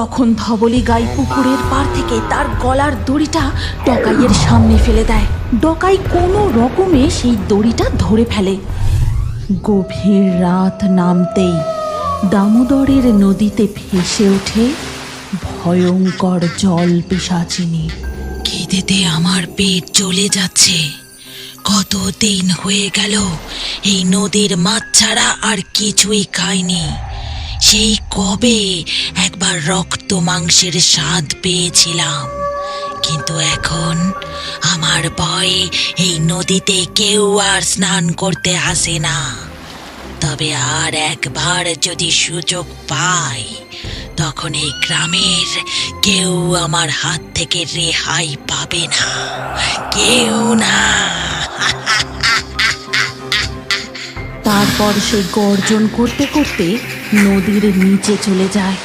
তখন ধবলি গাই পুকুরের পার থেকে তার গলার দড়িটা ডকাইয়ের সামনে ফেলে দেয়। ডকাই কোনো রকমে সেই দড়িটা ধরে ফেলে। গভীর রাত নামতেই দামোদরের নদীতে ভেসে ওঠে ভয়ঙ্কর জল পিশাচিনী। খিদেতে আমার পেট জ্বলে যাচ্ছে। কতদিন হয়ে গেল এই নদীর মাছ ছাড়া আর কিছুই খাইনি। সেই কবে একবার রক্ত মাংসের স্বাদ পেয়েছিলাম, কিন্তু এখন আমার ভয়ে এই নদীতে কেউ আর স্নান করতে আসে না। তবে আর একবার যদি সুযোগ পাই, তখন এই গ্রামের কেউ আমার হাত থেকে রেহাই পাবে না, কেউ না। তারপর সে গর্জন করতে করতে নদীর নিচে চলে যায়।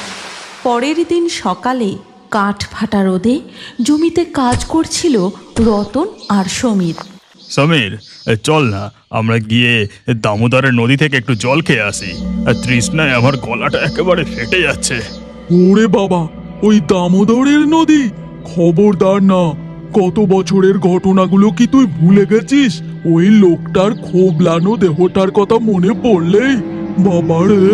পরের দিন সকালে কাঠ ফাটা রোদে জমিতে কাজ করছিল রতন আর সমীর। সমীর, চল না আমরা গিয়ে দামোদরের নদী থেকে একটু জল খেয়ে আসি। তৃষ্ণায় আমার গলাটা একেবারে ফেটে যাচ্ছে। ওরে বাবা, ওই দামোদরের নদী? খবরদার না। কত বছরের ঘটনাগুলো কি তুই ভুলে গেছিস? ওই লোকটার খোবলানো দেহটার কথা মনে পড়লেই বাবা রে,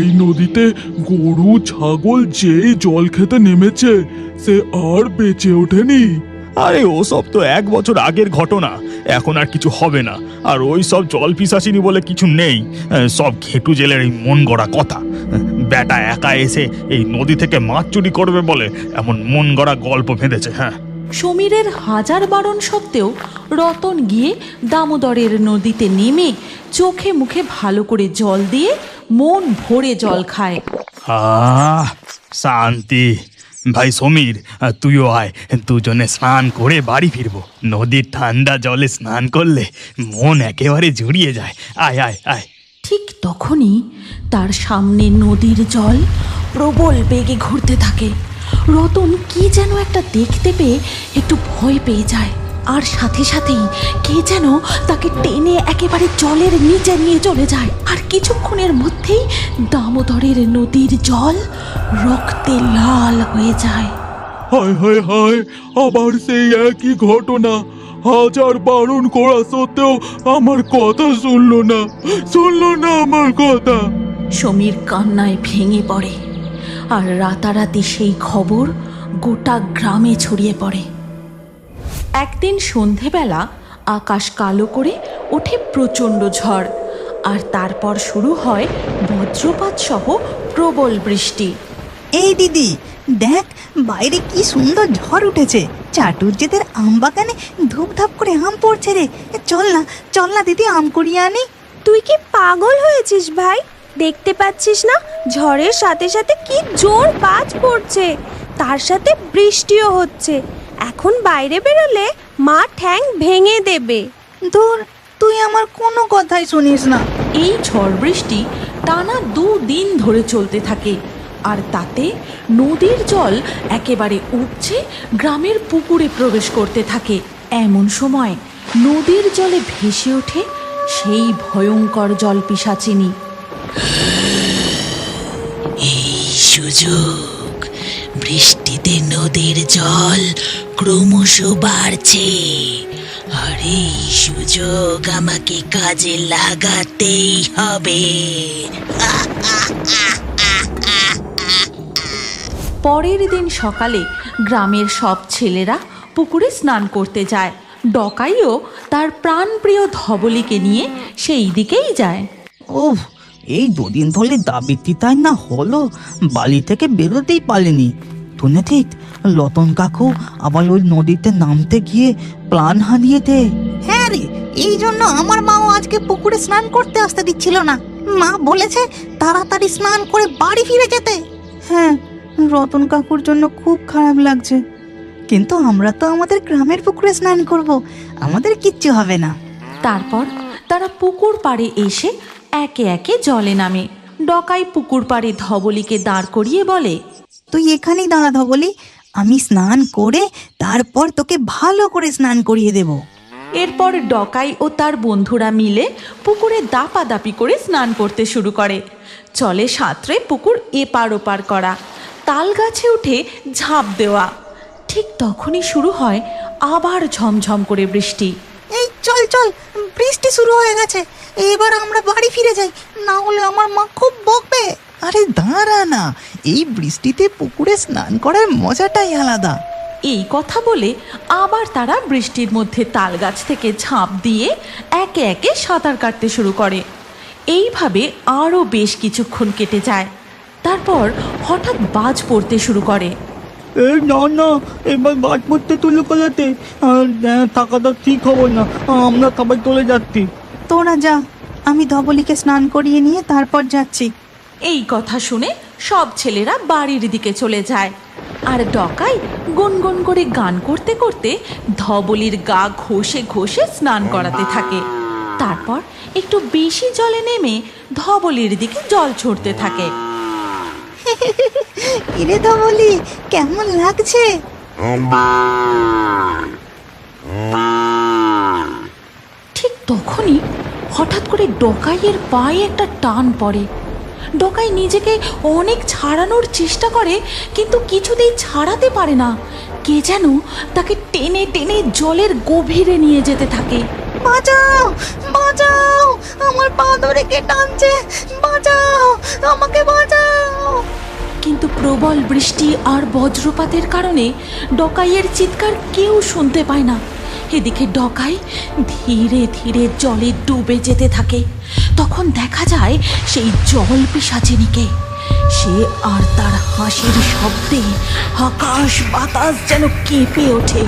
এই নদীতে গরু ছাগল যেই জল খেতে নেমেছে সে আর বেঁচে ওঠেনি। আরে ও সব তো 1 বছর আগের ঘটনা, এখন আর কিছু হবে না। আর ওই সব জল পিশাচিনী বলে কিছু নেই, সব ঘেটু জেলের এই মন গড়া কথা। বেটা একা এসে এই নদী থেকে মাছ চুরি করবে বলে এমন মন গড়া গল্প বেঁধেছে। হ্যাঁ, সমীরের হাজার বারণ সত্ত্বেও রতন গিয়ে দামোদরের নদীতে নেমে চোখে মুখে ভালো করে জল দিয়ে মন ভরে জল খায়। শান্তি। ভাই সমীর, তুইও আয়, দুজনে স্নান করে বাড়ি ফিরবো। নদীর ঠান্ডা জলে স্নান করলে মন একেবারে জুড়িয়ে যায়। আয় আয় আয়। ঠিক তখনই তার সামনে নদীর জল প্রবল বেগে ঘুরতে থাকে। রতন কি যেন একটা দেখতে পেয়ে একটু ভয় পেয়ে যায়, আর সাথে সাথেই কে যেন তাকে টেনে একেবারে জলের নিচে নিয়ে চলে যায়। আর কিছুক্ষণের মধ্যেই দামোদরের নদীর জল রক্তে লাল হয়ে যায়। হায় হায় হায়, আবার সেই একই ঘটনা। হাজার বারণ করা সত্ত্বেও আমার কথা শুনলো না আমার কথা। সমীর কান্নায় ভেঙে পড়ে, আর রাতারাতি সেই খবর গোটা গ্রামে ছড়িয়ে পড়ে। একদিন সন্ধেবেলা আকাশ কালো করে ওঠে প্রচণ্ড ঝড়, আর তারপর শুরু হয় বজ্রপাত সহ প্রবল বৃষ্টি। এই দিদি দেখ, বাইরে কি সুন্দর ঝড় উঠেছে। চাটুর্যেদের আম বাগানে ধূপধাপ করে আম পড়ছে রে। চল না দিদি, আম কুড়িয়ে আনি। তুই কি পাগল হয়েছিস ভাই? দেখতে পাচ্ছিস না ঝড়ের সাথে সাথে কি জোর বাজ পড়ছে, তার সাথে বৃষ্টিও হচ্ছে। এখন বাইরে বেরোলে মা ঠ্যাং ভেঙে দেবে। ধুর, তুই আমার কোনো কথাই শুনিস না। এই ঝড় বৃষ্টি টানা 2 দিন ধরে চলতে থাকে, আর তাতে নদীর জল একেবারে উপচে গ্রামের পুকুরে প্রবেশ করতে থাকে। এমন সময় নদীর জলে ভেসে ওঠে সেই ভয়ঙ্কর জল পিশাচিনী। এই সুযোগ, বৃষ্টিতে নদীর জল ক্রমশ বাড়ছে, আর এই সুযোগ আমাকে কাজে লাগাতেই হবে। পরের দিন সকালে গ্রামের সব ছেলেরা পুকুরে স্নান করতে যায়। ডকাইও তার প্রাণপ্রিয় ধবলিকে নিয়ে সেই দিকেই যায়। ওহ, এই 2 দিন ধরে দাবিতি তাই না হলো, বালি থেকে বেরোতেই পারেনি। শুনেছিস লতন কাকু আবার ওই নদীতে নামতে গিয়ে প্রাণ হারিয়ে দেয়। হ্যাঁ রে, এই জন্য আমার মাও আজকে পুকুরে স্নান করতে আসতে দিচ্ছিল না। মা বলেছে তাড়াতাড়ি স্নান করে বাড়ি ফিরে যেতে। হ্যাঁ, রতন কাকুর জন্য খুব খারাপ লাগছে, কিন্তু আমরা তো আমাদের গ্রামের পুকুরে স্নান করব, আমাদের কিচ্ছু হবে না। তারপর তারা পুকুর পাড়ে এসে একে একে জলে নামে। ডকাই পুকুর পাড়ে ধবলিকে দাঁড় করিয়ে বলে, তুই এখানেই দাঁড়া ধবলি, আমি স্নান করে তারপর তোকে ভালো করে স্নান করিয়ে দেব। এরপর ডকাই ও তার বন্ধুরা মিলে পুকুরে দাপাদাপি করে স্নান করতে শুরু করে। চলে সাঁতরে পুকুর এপার ওপার করা, তাল গাছে উঠে ঝাঁপ দেওয়া। ঠিক তখনই শুরু হয় আবার ঝমঝম করে বৃষ্টি। এই চল চল, বৃষ্টি শুরু হয়ে গেছে, এবার আমরা বাড়ি ফিরে যাই, না হলে আমার মা খুব বকবে। আরে দাঁড়া না, এই বৃষ্টিতে পুকুরে স্নান করার মজাটাই আলাদা। এই কথা বলে আবার তারা বৃষ্টির মধ্যে তাল গাছ থেকে ঝাঁপ দিয়ে একে একে সাঁতার কাটতে শুরু করে। এইভাবে আরও বেশ কিছুক্ষণ কেটে যায়। তারপর হঠাৎ বাজ পড়তে শুরু করে। এই না না, এবার বাদ পড়তে তুলো কলাতে থাকাটা ঠিক হবে না, আমরা সবাই চলে যাচ্ছি। তোরা যা, আমি ধবলিকে স্নান করিয়ে নিয়ে তারপর যাচ্ছি। এই কথা শুনে সব ছেলেরা বাড়ির দিকে চলে যায়। আর ডকাই গুনগুন করে গান করতে করতে ধবলির গা ঘষে ঘষে স্নান করাতে থাকে। তারপর একটু বেশি জলে নেমে ধবলির দিকে জল ছুটতে থাকে। কিরে ধবলি, কেমন লাগছে? ঠিক তখনই হঠাৎ করে ডকাইয়ের পায়ে একটা টান পড়ে। ডকাই নিজেকে অনেক ছাড়ানোর চেষ্টা করে, কিন্তু কিছুতেই ছাড়াতে পারে না। কে যেন তাকে টেনে টেনে জলের গভীরে নিয়ে যেতে থাকে। বাঁচাও বাঁচাও, আমার পা ধরে কে টানছে, বাঁচাও, আমাকে বাঁচাও। কিন্তু প্রবল বৃষ্টি আর বজ্রপাতের কারণে ডকাইয়ের চিৎকার কেউ শুনতে পায় না। এদিকে ডকাই ধীরে ধীরে জলে ডুবে যেতে থাকে। তখন দেখা যায় সেই জল পিশাচিনীকে। সে আর তার হাসির শব্দে আকাশ বাতাস যেন কেঁপে ওঠে।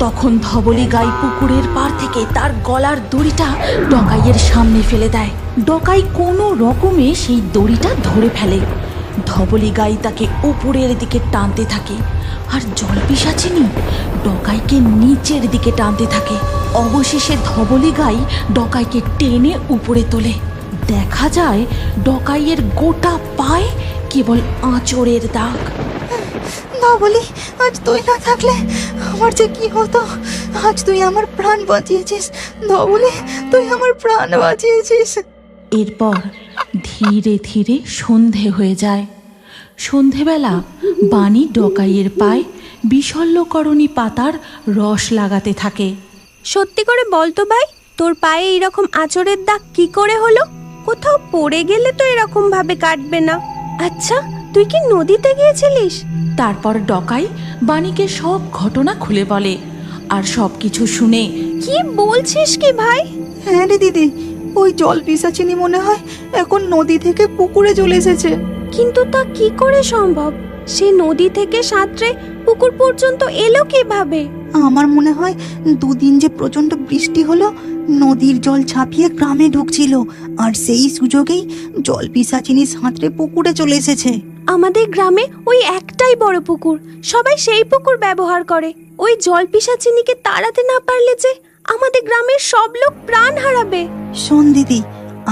তখন ধবলি গাই পুকুরের পাড় থেকে তার গলার দড়িটা ডকাইয়ের সামনে ফেলে দেয়। ডকাই কোনো রকমে সেই দড়িটা ধরে ফেলে। ধবলি গাই তাকে উপরের দিকে টানতে থাকে, আর জল পিশাচিনী ডকাইকে নিচের দিকে টানতে থাকে। অবশেষে ধবলি গাই ডকাইকে টেনে উপরে তোলে। দেখা যায় ডকাইয়ের গোটা পায়ে কেবল আঁচড়ের দাগ। ধবলি, আজ তুই না থাকলে আমার যে কি হতো। আজ তুই আমার প্রাণ বাঁচিয়েছিস ধবলি, তুই আমার প্রাণ বাঁচিয়েছিস। এরপর ধীরে ধীরে সন্ধে হয়ে যায়। সন্ধেবেলা বানি ডকাইয়ের পায়ে বিশল্যকরণী পাতার রস লাগাতে থাকে। সত্যি করে বল তো ভাই, তোর পায়ে এইরকম আঁচড়ের দাগ কি করে হলো? কোথাও পড়ে গেলে তো এরকম ভাবে কাটবে না। আচ্ছা, তুই কি নদীতে গিয়েছিলিস? তারপর ডকাই বানিকে সব ঘটনা খুলে বলে। আর সব কিছু শুনে কি বলছিস কি ভাই? হ্যাঁ রে দিদি, ওই জল পিশাচিনী মনে হয় এখন নদী থেকে পুকুরে চলে এসেছে। কিন্তু তা কি করে সম্ভব? সে নদী থেকে সাঁতরে পুকুর পর্যন্ত এলো কিভাবে? আমার মনে হয় দুদিন যে প্রচন্ড বৃষ্টি হলো, নদীর জল ছাপিয়ে গ্রামে ঢুকছিল, আর সেই সুযোগেই জল পিশাচিনী সাঁতরে পুকুরে চলে এসেছে। আমাদের গ্রামে ওই একটাই বড় পুকুর, সবাই সেই পুকুর ব্যবহার করে। ওই জল পিশাচিনীকে তাড়াতে না পারলে যে আমাদের গ্রামের সব লোক প্রাণ হারাবে। শোন দিদি,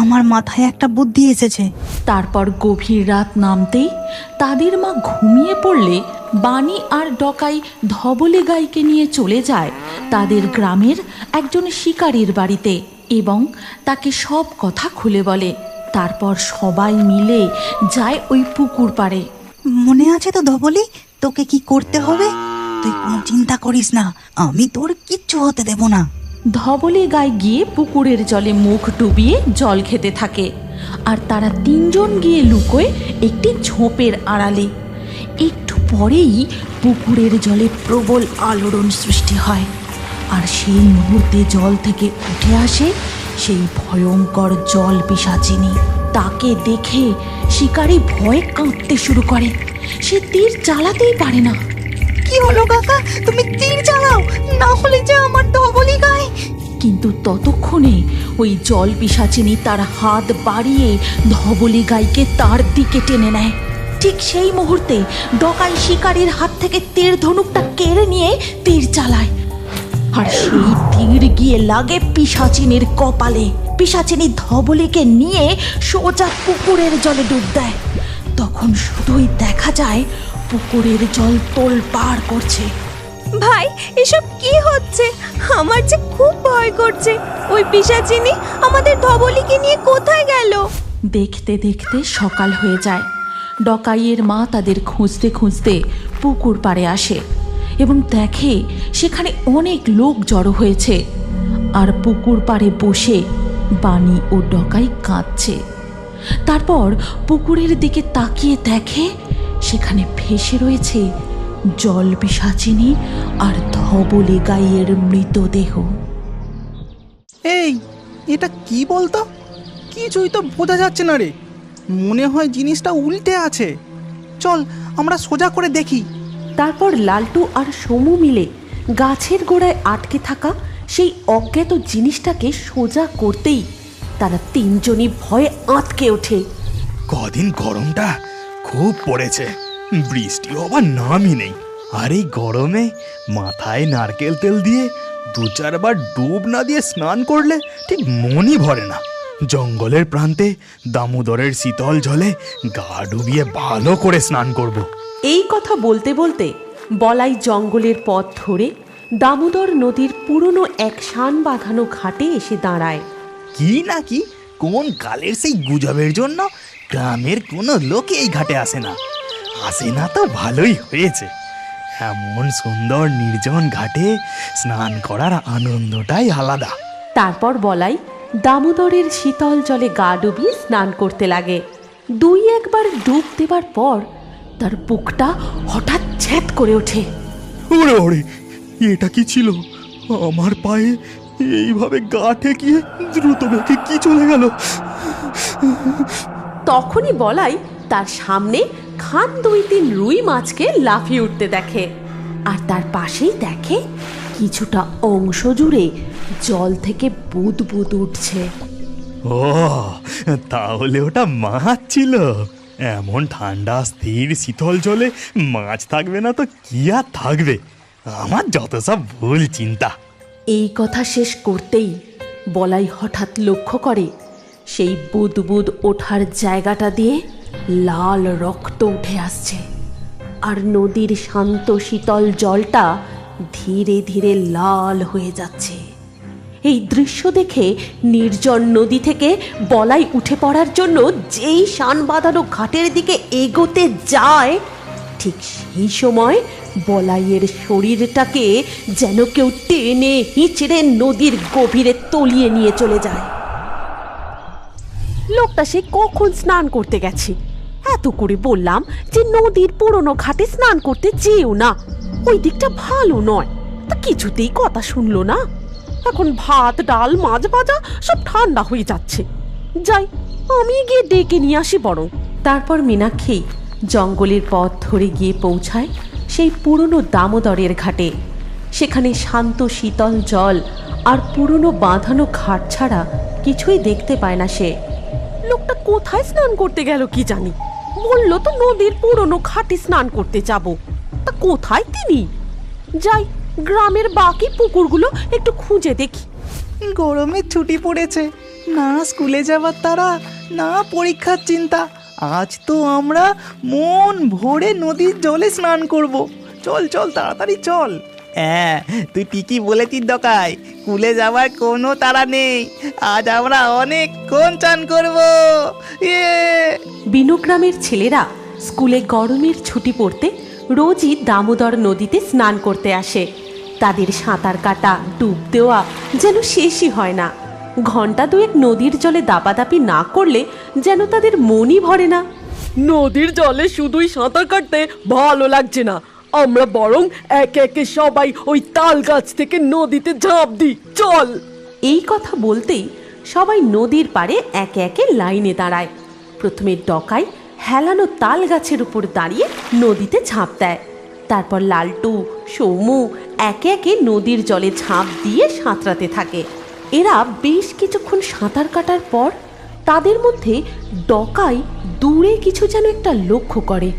আমার মাথায় একটা বুদ্ধি এসেছে। তারপর গভীর রাত নামতেই তাদের মা ঘুমিয়ে পড়লে বানি আর ডকাই ধবলি গাইকে নিয়ে চলে যায় তাদের গ্রামের একজন শিকারীর বাড়িতে এবং তাকে সব কথা খুলে বলে। তারপর সবাই মিলে যায় ওই পুকুর পাড়ে। মনে আছে তো ধবলি, তোকে কি করতে হবে? তুই কোনো চিন্তা করিস না, আমি তোর কিচ্ছু হতে দেব না। ধবলি গাই গিয়ে পুকুরের জলে মুখ ডুবিয়ে জল খেতে থাকে। আর তারা তিনজন গিয়ে লুকোয় একটি ঝোপের আড়ালে। একটু পরেই পুকুরের জলে প্রবল আলোড়ন সৃষ্টি হয়, আর সেই মুহূর্তে জল থেকে উঠে আসে সেই ভয়ঙ্কর জল পিশাচিনী। তাকে দেখে শিকারী ভয়ে কাঁপতে শুরু করে। সে তীর চালাতেই পারে না। কি হলো কাকা, তুমি তীর চালাও, না হলে যে আমার ধবলি গাই। কিন্তু ততক্ষণে ওই জল পিশাচিনী তার হাত বাড়িয়ে ধবলি গাইকে তার দিকে টেনে নেয়। ঠিক সেই মুহূর্তে ডকাই শিকারীর হাত থেকে তীর ধনুকটা কেড়ে নিয়ে তীর চালায়, আর সেই তীর গিয়ে লাগে পিশাচিনীর কপালে। পিশাচিনী ধবলিকে নিয়ে সোজা পুকুরের জলে ডুব দেয়। তখন শুধুই দেখা যায় পুকুরের জল তোলপাড় করছে। ভাই এসব কি হচ্ছে? আমার যে খুব ভয় করছে। ওই পিশাচিনী আমাদের ধবলিকে নিয়ে কোথায় গেল? দেখতে দেখতে সকাল হয়ে যায়। ডকাইয়ের মা তাদের খুঁজতে খুঁজতে পুকুর পাড়ে আসে এবং দেখে সেখানে অনেক লোক জড়ো হয়েছে। আর পুকুর পাড়ে বসে বানি ও ডকাই কাঁদছে। তারপর পুকুরের দিকে তাকিয়ে দেখে সেখানে ভেসে রয়েছে জল পিশাচিনী আর ধবলে গাইয়ের মৃতদেহ। এই, এটা কি বলতো? কিছুই তো বোঝা যাচ্ছে না রে। মনে হয় জিনিসটা উল্টে আছে। চল আমরা সোজা করে দেখি। তারপর লালটু আর সমু মিলে গাছের গোড়ায় আটকে থাকা সেই অজ্ঞাত জিনিসটাকে সোজা করতেই তারা তিনজনই ভয়ে আঁতকে ওঠে। কদিন গরমটা খুব পড়েছে, বৃষ্টিও আবার নামই নেই। আর এই গরমে মাথায় নারকেল তেল দিয়ে 2-4 বার ডুব না দিয়ে স্নান করলে ঠিক মনই ভরে না। জঙ্গলের প্রান্তে দামোদরের শীতল জলে গা ডুবিয়ে ভালো করে স্নান করব। এই কথা বলতে বলতে বলাই জঙ্গলের পথ ধরে দামোদর নদীর পুরনো এক শান বাঁধানো ঘাটে এসে দাঁড়ায়। কি নাকি কোন কালের সেই গুজবের জন্য গ্রামের কোনো লোক এই ঘাটে আসে না। আসে না তো ভালোই হয়েছে। এমন সুন্দর নির্জন ঘাটে স্নান করার আনন্দটাই আলাদা। তারপর বলাই দামোদরের শীতল জলে গা ডুবিয়ে স্নান করতে লাগে। 2-1 বার ডুব দেবার পর তার বুকটা হঠাৎ ছ্যাঁত করে ওঠে। ওরে ওরে, এটা কি ছিল? আমার পায়ে এইভাবে গা ঠেকিয়ে দ্রুত বেগে কি চলে গেল? তখনই বলাই তার সামনে খান 2-3 রুই মাছকে লাফিয়ে উঠতে দেখে। আর তার পাশেই দেখে কিছুটা অংশ জুড়ে জল থেকে বুদবুদ উঠছে। ও, তাহলে ওটা মাছ ছিল। এমন ঠান্ডা স্থির শীতল জলে মাছ থাকবে না তো কি আর থাকবে? আমার যত সব ভুল চিন্তা। এই কথা শেষ করতেই বলাই হঠাৎ লক্ষ্য করে সেই বুদবুদ ওঠার জায়গাটা দিয়ে লাল রক্ত উঠে আসছে। আর নদীর শান্ত শীতল জলটা ধীরে ধীরে লাল হয়ে যাচ্ছে। এই দৃশ্য দেখে নির্জন নদী থেকে বলাই উঠে পড়ার জন্য যেই শান বাঁধানো ঘাটের দিকে এগোতে যায়, ঠিক সেই সময় বলাইয়ের শরীরটাকে যেন কেউ টেনে হিঁচড়ে নদীর গভীরে তলিয়ে নিয়ে চলে যায়। লোকটা সে কখন স্নান করতে গেছে। এত করে বললাম যে নদীর পুরনো ঘাটে স্নান করতে যেও না, ওই দিকটা ভালো নয়, তা কিছুতেই কথা শুনলো না। এখন ভাত ডাল মাছ ভাজা সব ঠান্ডা হয়ে যাচ্ছে। যাই, আমি গিয়ে ডেকে নিয়ে আসি বরং। তারপর মীনাক্ষী জঙ্গলের পথ ধরে গিয়ে পৌঁছায় সেই পুরনো দামোদরের ঘাটে। সেখানে শান্ত শীতল জল আর পুরনো বাঁধানো ঘাট ছাড়া কিছুই দেখতে পায় না সে। লোকটা কোথায় স্নান করতে গেল কি জানি, বললো তো নদীর পুরনো ঘাটে স্নান করতে যাব, তা কোথায় তিনি? যাই, গ্রামের বাকি পুকুরগুলো একটু খুঁজে দেখি। গরমের ছুটি পড়েছে, না স্কুলে যাবার তারা, না পরীক্ষার চিন্তা। আজ তো আমরা মন ভরে নদীর জলে স্নান করব। চল চল তাড়াতাড়ি চল। হ্যাঁ, তুই ঠিকই বলেছিস দকাই, স্কুলে যাবার কোনো তাড়া নেই। আজ আমরা অনেকক্ষণ চান করব। বিনু গ্রামের ছেলেরা স্কুলে গরমের ছুটি পড়তে রোজই দামোদর নদীতে স্নান করতে আসে। তাদের সাঁতার কাটা ডুব দেওয়া যেন শেষই হয় না। ঘন্টা 2 নদীর জলে দাপাদাপি না করলে যেন তাদের মনই ভরে না। নদীর জলে শুধুই সাঁতার কাটতে ভালো লাগছে না, আমরা বরং একে একে সবাই ওই তাল গাছ থেকে নদীতে ঝাঁপ দিই, চল। এই কথা বলতেই সবাই নদীর পাড়ে একে একে লাইনে দাঁড়ায়। প্রথমে ডকাই হেলানো তাল গাছের উপর দাঁড়িয়ে নদীতে ঝাঁপ দেয়। তারপর লালটু সৌমু একে একে নদীর জলে ঝাঁপ দিয়ে সাঁতরাতে থাকে। এরা বেশ কিছুক্ষণ সাঁতার কাটার পর তাদের মধ্যে ডকাই দূরে কিছু যেন একটা লক্ষ্য করে।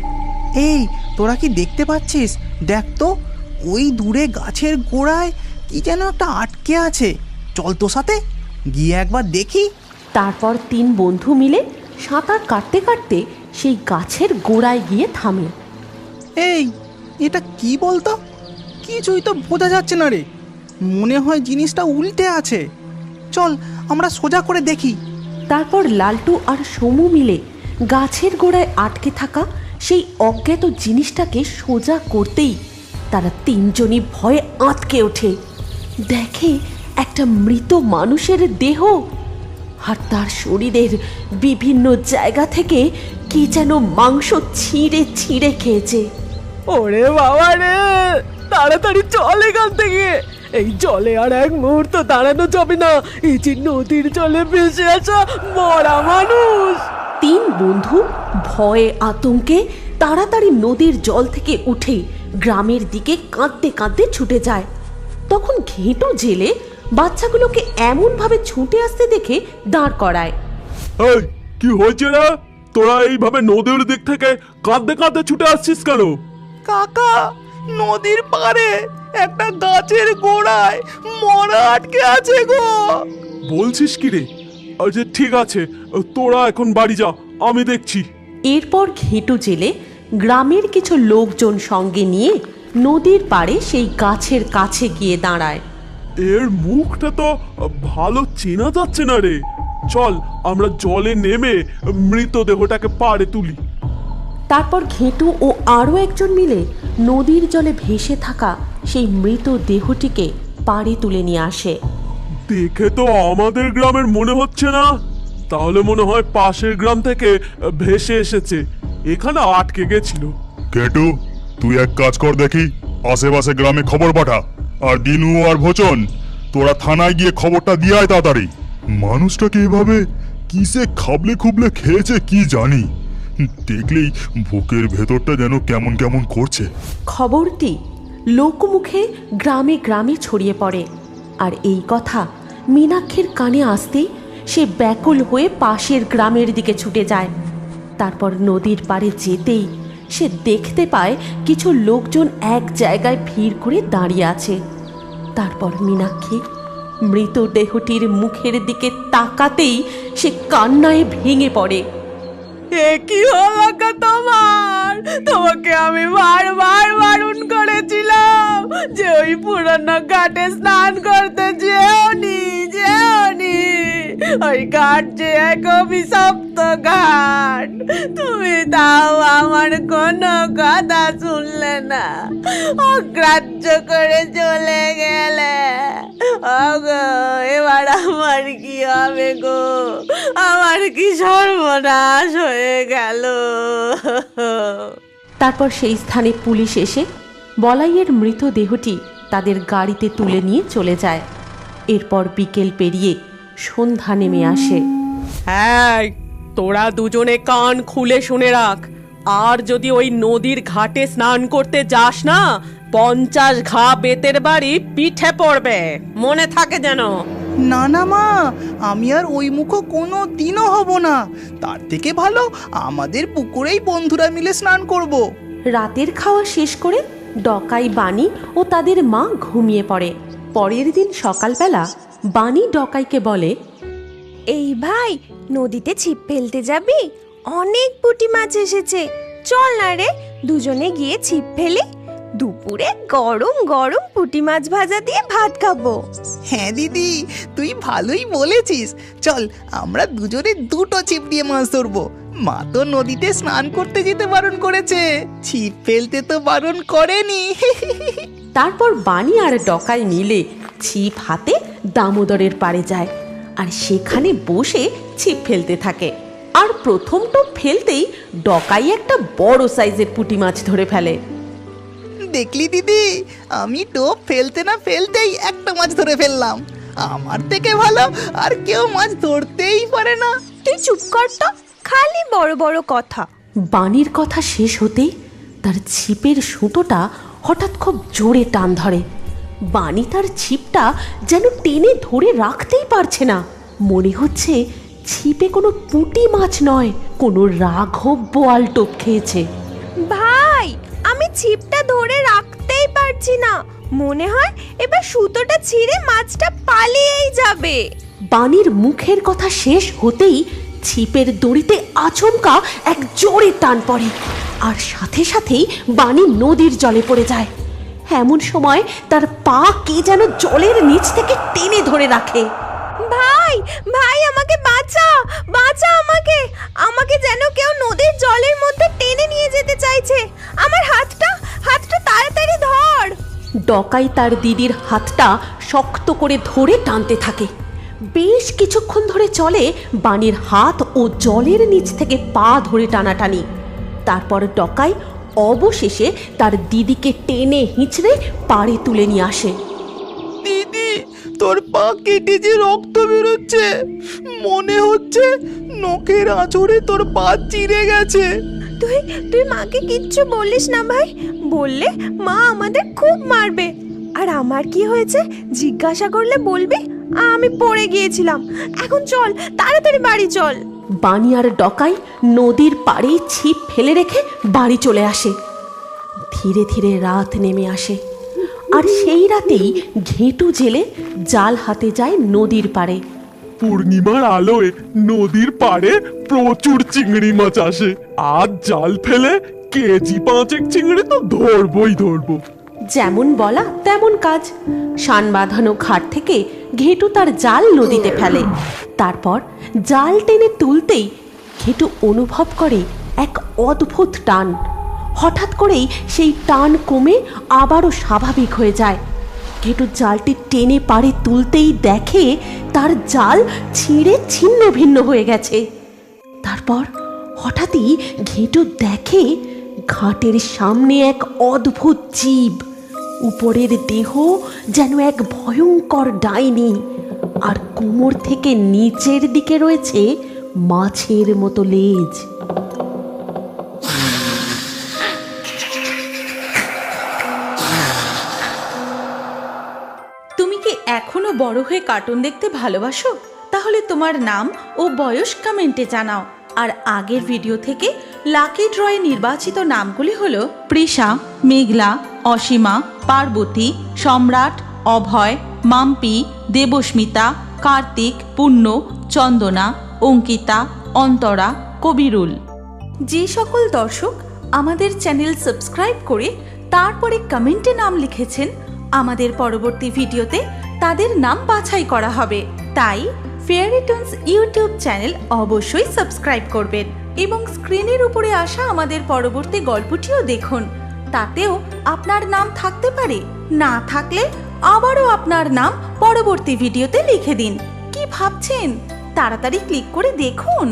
এই, তোরা কি দেখতে পাচ্ছিস? দেখ তো, ওই দূরে গাছের গোড়ায় কি যেন একটা আটকে আছে। চল তো সাথে গিয়ে একবার দেখি। তারপর 3 বন্ধু মিলে সাঁতার কাটতে কাটতে সেই গাছের গোড়ায় গিয়ে থামে। এই, এটা কি বলতো? কিছুই তো বোঝা যাচ্ছে না রে, মনে হয় জিনিসটা উল্টে আছে। চল আমরা সোজা করে দেখি। তারপর লালটু আর সমু মিলে গাছের গোড়ায় আটকে থাকা সেই অজ্ঞাত জিনিসটাকে সোজা করতেই তারা তিনজনই ভয়ে আঁতকে ওঠে। দেখে একটা মৃত মানুষের দেহ, আর তার শরীরের বিভিন্ন জায়গা থেকে কি যেন মাংস ছিঁড়ে ছিঁড়ে খেয়েছে। ওরে বাবা রে, তাড়াতাড়ি চল এখান থেকে, এই জলে আর এক মুহূর্ত দাঁড়ানো যাবে না। এই যে নদীর জলে ভেসে আসা মরা মানুষ। তিন বন্ধু ভয়ে আতঙ্কে তাড়াতাড়ি নদীর জল থেকে উঠে গ্রামের দিকে কাঁদতে কাঁদতে ছুটে যায়। তখন ঘেঁটু জেলে বাচ্চাগুলোকে এমনভাবে ছুটে আসতে দেখে দাঁড় করায়। এই কি হয়েছে রে? তোরা এইভাবে নদীর দিক থেকে কাঁদতে কাঁদতে ছুটে আসছিস কেন? কাকা, নদীর পাড়ে একটা গাছের গোড়ায় মরা আটকে আছে গো। বলছিস কি রে? আচ্ছা ঠিক আছে, তোরা এখন বাড়ি যা, আমি দেখছি। এরপর ঘেঁটু জেলে গ্রামের কিছু লোকজন সঙ্গে নিয়ে নদীর পাড়ে সেই গাছের কাছে গিয়ে দাঁড়ায়। এর মুখটা তো ভালো চেনা যাচ্ছে না রে। চল আমরা জলে নেমে মৃতদেহটাকে পাড়ে তুলি। তারপর ঘেঁটু ও আরও একজন মিলে নদীর জলে ভেসে থাকা সেই মৃত দেহটিকে পাড়ে তুলে নিয়ে আসে। দেখে তো আমাদের গ্রামের মনে হচ্ছে না, তাহলে মনে হয় পাশের গ্রাম থেকে ভেসে এসেছে, এখানে আটকে গেছিল। কেটু, তুই এক কাজ কর দেখি, আশেপাশে গ্রামে খবর পাঠা, আর দিনু আর ভোচন তোরা থানায় গিয়ে খবরটা দিয়ে আয় তাড়াতাড়ি। মানুষটাকে এভাবে কিসে খাবলে খুবলে খেয়েছে কি জানি, দেখলেই বুকের ভেতরটা যেন কেমন কেমন করছে। খবরটি লোকমুখে গ্রামে গ্রামে ছড়িয়ে পড়ে, আর এই কথা মীনাক্ষীর কানে আসতেই সে ব্যাকুল হয়ে পাশের গ্রামের দিকে ছুটে যায়। তারপর নদীর পাড়ে যেতেই সে দেখতে পায় কিছু লোকজন এক জায়গায় ভিড় করে দাঁড়িয়ে আছে। তারপর মীনাক্ষী মৃতদেহটির মুখের দিকে তাকাতেই সে কান্নায় ভেঙে পড়ে। এ কি হলো গো তোমার? তোমাকে আমি বারবার বারণ করেছিলাম যে ওই পুরনো ঘাটে স্নান করতে যেওনি। ওই ঘাট যে এক অভিশপ্ত ঘাট, তুমি তাও আমার কোনো কথা শুনলে না, অগ্রাহ্য করে চলে গেলে। ওগো, এবার আমার কি হবে গো? আমার কি সর্বনাশ হয়ে গেল। তারপর সেই স্থানে পুলিশ এসে বলাইয়ের মৃতদেহটি তাদের গাড়িতে তুলে নিয়ে চলে যায়। এরপর বিকেল পেরিয়ে সন্ধ্যা নেমে আসে। হ্যাঁ, তোরা দুজনে কান খুলে শুনে রাখ, আর যদি ওই নদীর ঘাটে স্নান করতে যাস না, 50 ঘা বেতের বাড়ি পিঠে পড়বে, মনে থাকে যেন। না না মা, আমি আর ওই মুখো কোনো দিনও হব না। তার থেকে ভালো আমাদের পুকুরেই বন্ধুরা মিলে স্নান করব। রাতের খাওয়া শেষ করে ডকাই বানি ও তাদের মা ঘুমিয়ে পড়ে। পরের দিন সকালবেলা বানি ডকাইকে বলে, এই ভাই, নদীতে ছিপ ফেলতে যাবি? অনেক পুঁটি মাছ এসেছে, চল না রে, দুজনে গিয়ে ছিপ ফেলি। দুপুরে গরম গরম পুঁটি মাছ ভাজা দিয়ে ভাত খাবো। হ্যাঁ দিদি, তুই ভালোই বলেছিস। চল আমরা দুজনে দুটো ছিপ দিয়ে মাছ ধরবো। মা তো নদীতে স্নান করতে যেতে বারণ করেছে, ছিপ ফেলতে তো বারণ করেনি। তারপর বানি আর ডকাই মিলে ছিপ হাতে দামোদরের পাড়ে যায়, আর সেখানে বসে ছিপ ফেলতে থাকে। আর প্রথম টোপ ফেলতেই ডকাই একটা বড় সাইজের পুঁটি মাছ ধরে ফেলে। দেখলি দিদি, আমি টোপ ফেলতে না ফেলতেই একটা মাছ ধরে ফেললাম। আমার থেকে ভালো আর কেউ মাছ ধরতেই পারে না। তুই চুপ কর তো, খালি বড় বড় কথা। বানির কথা শেষ হতেই তার ছিপের সুতোটা হঠাৎ খুব জোরে টান ধরে। বানি তার ছিপটা যেন টেনে ধরে রাখতেই পারছে না। মনে হচ্ছে ছিপে কোনো পুঁটি মাছ নয়, কোনো রাঘব বোয়াল টোপ খেয়েছে। ভাই, আমি ছিপটা ধরে রাখতেই পারছি না, মনে হয় এবার সুতোটা ছিঁড়ে মাছটা পালিয়েই যাবে। বানির মুখের কথা শেষ হতেই ছিপের দড়িতে আচমকা এক জোরে টান পড়ে, আর সাথে সাথেই বানি নদীর জলে পড়ে যায়। এমন সময় তার পা কে যেন জলের নিচ থেকে টেনে ধরে রাখে। ভাই ভাই আমাকে বাঁচা, বাঁচা আমাকে, আমাকে যেন কেউ নদীর জলের মধ্যে টেনে নিয়ে যেতে চাইছে। আমার হাতটা তাড়াতাড়ি ধর। ডকাই তার দিদির হাতটা শক্ত করে ধরে টানতে থাকে। বেশ কিছুক্ষণ ধরে চলে বাণীর হাত ও জলের নিচ থেকে পা ধরে টানাটানি। তারপর ডকাই অবশেষে তার দিদিকে টেনে হিঁচড়ে পাড়ে তুলে নিয়ে আসে। দিদি, তোর পা কেটে যে রক্ত বেরোচ্ছে, মনে হচ্ছে নখের আঁচড়ে তোর পা চিড়ে গেছে। তুই মাকে কিচ্ছু বলিস না ভাই, বললে মা আমাদের খুব মারবে। আর আমার কি হয়েছে জিজ্ঞাসা করলে বলবি আমি পড়ে গিয়েছিলাম। এখন চল, তাড়াতাড়ি বাড়ি চল। বাণী আর ডকাই নদীর পাড়ে ছিপ ফেলে রেখে বাড়ি চলে আসে। ধীরে ধীরে রাত নেমে আসে, আর সেই রাতেই ঘেঁটু জেলে জাল হাতে যায় নদীর পাড়ে। পূর্ণিমার আলোয় নদীর পাড়ে প্রচুর চিংড়ি মাছ আসে। আজ জাল ফেলে কেজি 5 চিংড়ি তো ধরবো। যেমন বলা তেমন কাজ। শান বাঁধানো ঘাট থেকে ঘেঁটু তার জাল নদীতে ফেলে। তারপর জাল টেনে তুলতেই ঘেঁটু অনুভব করে এক অদ্ভুত টান। হঠাৎ করেই সেই টান কমে আবারও স্বাভাবিক হয়ে যায়। ঘেঁটু জালটি টেনে পাড়ে তুলতেই দেখে তার জাল ছিঁড়ে ছিন্ন ভিন্ন হয়ে গেছে। তারপর হঠাৎই ঘেঁটু দেখে ঘাটের সামনে এক অদ্ভুত জীব। উপরের দেহ যেন এক ভয়ঙ্কর ডাইনি, আর কোমর থেকে নিচের দিকে রয়েছে মাছের মতো লেজ। তুমি কি এখনো বড় হয়ে কার্টুন দেখতে ভালোবাসো? তাহলে তোমার নাম ও বয়স কমেন্টে জানাও। আর আগের ভিডিও থেকে লাকি ড্রয়ে নির্বাচিত নামগুলি হলো প্রিশা, মেঘলা, অসীমা, পার্বতী, সম্রাট, অভয়, মাম্পি, দেবস্মিতা, কার্তিক, পূর্ণ, চন্দনা, অঙ্কিতা, অন্তরা, কবিরুল। যে সকল দর্শক আমাদের চ্যানেল সাবস্ক্রাইব করে তারপরে কমেন্টে নাম লিখেছেন, আমাদের পরবর্তী ভিডিওতে তাদের নাম বাছাই করা হবে। তাই ফেয়ারি টুনস ইউটিউব চ্যানেল অবশ্যই সাবস্ক্রাইব করবেন এবং স্ক্রিনের উপরে আসা আমাদের পরবর্তী গল্পটিও দেখুন। তাতেও আপনার নাম থাকতে পারে, না থাকলে আবারও আপনার নাম পরবর্তী ভিডিওতে লিখে দিন। কি ভাবছেন? তাড়াতাড়ি ক্লিক করে দেখুন।